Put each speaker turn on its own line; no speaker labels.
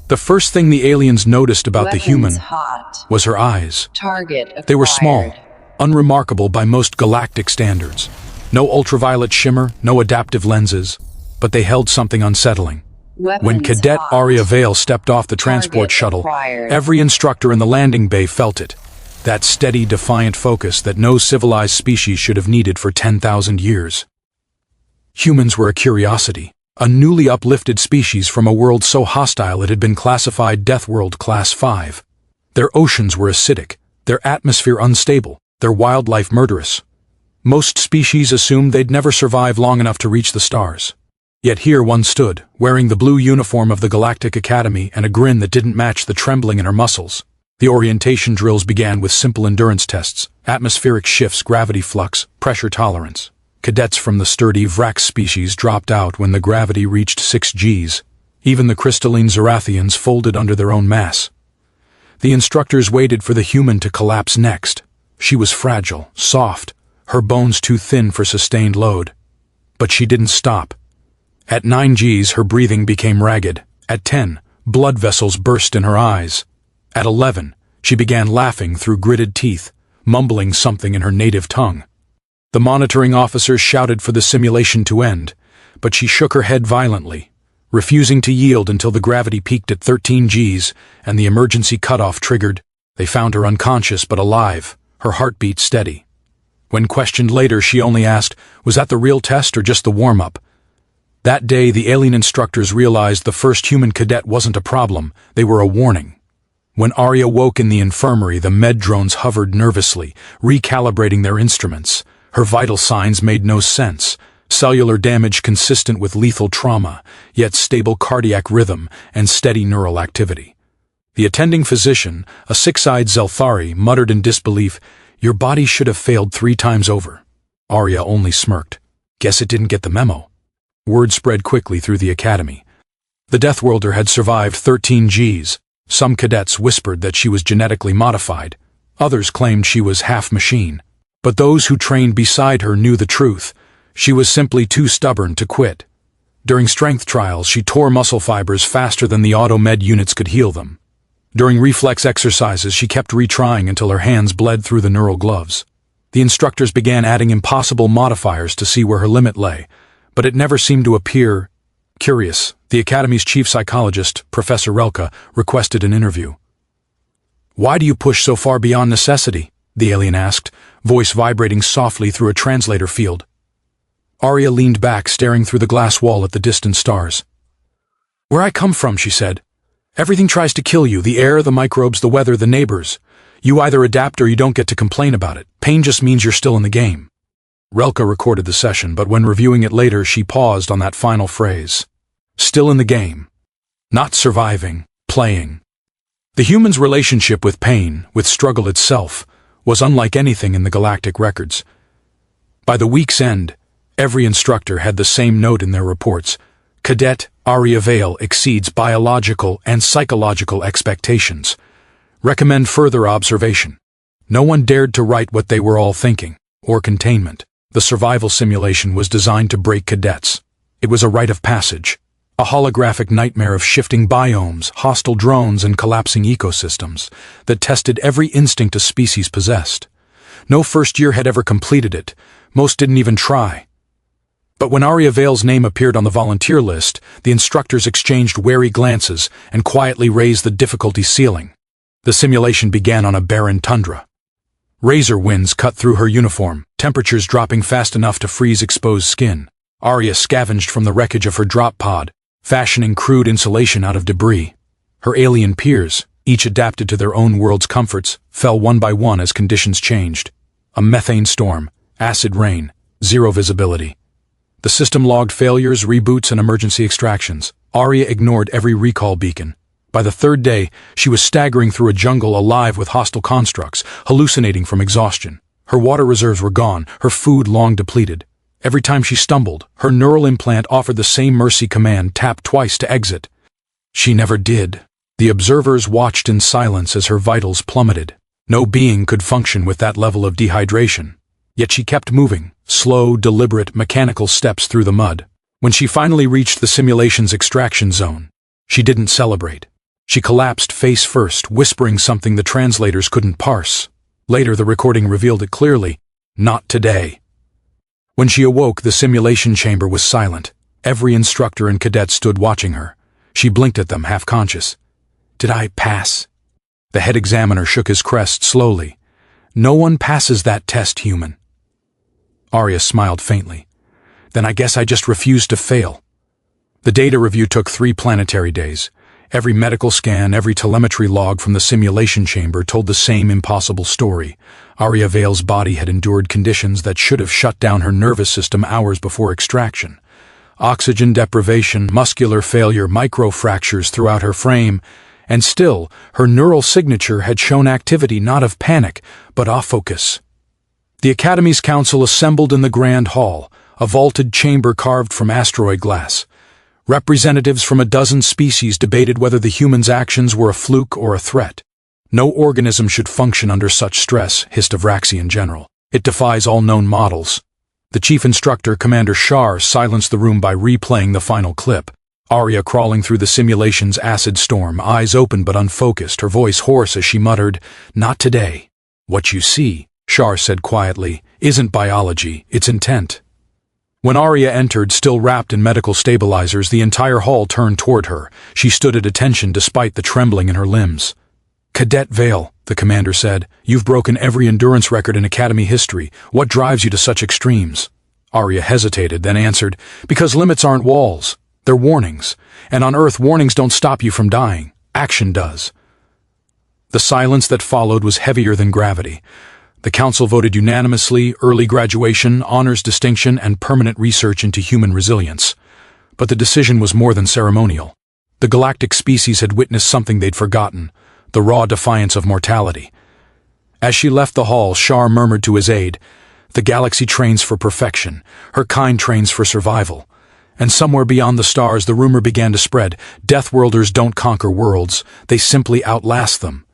The first thing the aliens noticed about the human
hot.
was her eyes.
Target acquired.
They were small, unremarkable by most galactic standards. No ultraviolet shimmer, no adaptive lenses, but they held something unsettling. When Cadet Aria Vale stepped off the transport shuttle, every instructor in the landing bay felt it. That steady, defiant focus that no civilized species should have needed for 10,000 years. Humans were a curiosity, a newly uplifted species from a world so hostile it had been classified Deathworld Class 5. Their oceans were acidic, their atmosphere unstable, their wildlife murderous. Most species assumed they'd never survive long enough to reach the stars. Yet here one stood, wearing the blue uniform of the Galactic Academy and a grin that didn't match the trembling in her muscles. The orientation drills began with simple endurance tests, atmospheric shifts, gravity flux, pressure tolerance. Cadets from the sturdy Vrax species dropped out when the gravity reached 6 Gs. Even the crystalline Zerathians folded under their own mass. The instructors waited for the human to collapse next. She was fragile, soft, her bones too thin for sustained load. But she didn't stop. At 9 Gs, her breathing became ragged. At 10, blood vessels burst in her eyes. At 11, she began laughing through gritted teeth, mumbling something in her native tongue. The monitoring officers shouted for the simulation to end, but she shook her head violently, refusing to yield until the gravity peaked at 13 Gs and the emergency cutoff triggered. They found her unconscious but alive, her heartbeat steady. When questioned later, she only asked, "Was that the real test or just the warm-up?" That day, the alien instructors realized the first human cadet wasn't a problem, they were a warning. When Aria woke in the infirmary, the med drones hovered nervously, recalibrating their instruments. Her vital signs made no sense. Cellular damage consistent with lethal trauma, yet stable cardiac rhythm and steady neural activity. The attending physician, a six-eyed Zelthari, muttered in disbelief, "Your body should have failed 3 times over." Aria only smirked. Guess it didn't get the memo. Word spread quickly through the academy. The Deathworlder had survived 13 Gs. Some cadets whispered that she was genetically modified. Others claimed she was half machine. But those who trained beside her knew the truth. She was simply too stubborn to quit. During strength trials, she tore muscle fibers faster than the auto-med units could heal them. During reflex exercises, she kept retrying until her hands bled through the neural gloves. The instructors began adding impossible modifiers to see where her limit lay, but it never seemed to appear. Curious, the Academy's chief psychologist, Professor Relka, requested an interview. "Why do you push so far beyond necessity?" the alien asked, voice vibrating softly through a translator field. Aria leaned back, staring through the glass wall at the distant stars. "Where I come from," she said. "Everything tries to kill you, the air, the microbes, the weather, the neighbors. You either adapt or you don't get to complain about it. Pain just means you're still in the game." Relka recorded the session, but when reviewing it later, she paused on that final phrase. Still in the game. Not surviving, playing. The human's relationship with pain, with struggle itself, was unlike anything in the galactic records. By the week's end, every instructor had the same note in their reports. Cadet Aria Vale exceeds biological and psychological expectations. Recommend further observation. No one dared to write what they were all thinking, or containment. The survival simulation was designed to break cadets. It was a rite of passage, a holographic nightmare of shifting biomes, hostile drones, and collapsing ecosystems that tested every instinct a species possessed. No first year had ever completed it. Most didn't even try. But when Aria Vale's name appeared on the volunteer list, the instructors exchanged wary glances and quietly raised the difficulty ceiling. The simulation began on a barren tundra. Razor winds cut through her uniform, temperatures dropping fast enough to freeze exposed skin. Aria scavenged from the wreckage of her drop pod, fashioning crude insulation out of debris. Her alien peers, each adapted to their own world's comforts, fell one by one as conditions changed. A methane storm, acid rain, zero visibility. The system logged failures, reboots, and emergency extractions. Aria ignored every recall beacon. By the 3rd day, she was staggering through a jungle alive with hostile constructs, hallucinating from exhaustion. Her water reserves were gone, her food long depleted. Every time she stumbled, her neural implant offered the same mercy command, tap twice to exit. She never did. The observers watched in silence as her vitals plummeted. No being could function with that level of dehydration. Yet she kept moving, slow, deliberate, mechanical steps through the mud. When she finally reached the simulation's extraction zone, she didn't celebrate. She collapsed face first, whispering something the translators couldn't parse. Later, the recording revealed it clearly. Not today. When she awoke, the simulation chamber was silent. Every instructor and cadet stood watching her. She blinked at them, half-conscious. Did I pass? The head examiner shook his crest slowly. No one passes that test, human. Arya smiled faintly. Then I guess I just refused to fail. The data review took 3 planetary days. Every medical scan, every telemetry log from the simulation chamber told the same impossible story. Arya Vale's body had endured conditions that should have shut down her nervous system hours before extraction. Oxygen deprivation, muscular failure, microfractures throughout her frame, and still, her neural signature had shown activity not of panic, but of focus. The Academy's council assembled in the Grand Hall, a vaulted chamber carved from asteroid glass. Representatives from a dozen species debated whether the human's actions were a fluke or a threat. No organism should function under such stress, hissed Avraxian General. It defies all known models. The chief instructor, Commander Shar, silenced the room by replaying the final clip. Arya crawling through the simulation's acid storm, eyes open but unfocused, her voice hoarse as she muttered, "Not today." "What you see," Shar said quietly, "isn't biology, it's intent." When Arya entered, still wrapped in medical stabilizers, the entire hall turned toward her. She stood at attention despite the trembling in her limbs. "Cadet Vale," the commander said, "you've broken every endurance record in Academy history. What drives you to such extremes?" Arya hesitated, then answered, "Because limits aren't walls. They're warnings. And on Earth, warnings don't stop you from dying. Action does." The silence that followed was heavier than gravity. The council voted unanimously: early graduation, honors distinction, and permanent research into human resilience. But the decision was more than ceremonial. The galactic species had witnessed something they'd forgotten: the raw defiance of mortality. As she left the hall, Shar murmured to his aide, "The galaxy trains for perfection. Her kind trains for survival." And somewhere beyond the stars, the rumor began to spread: Deathworlders don't conquer worlds, they simply outlast them.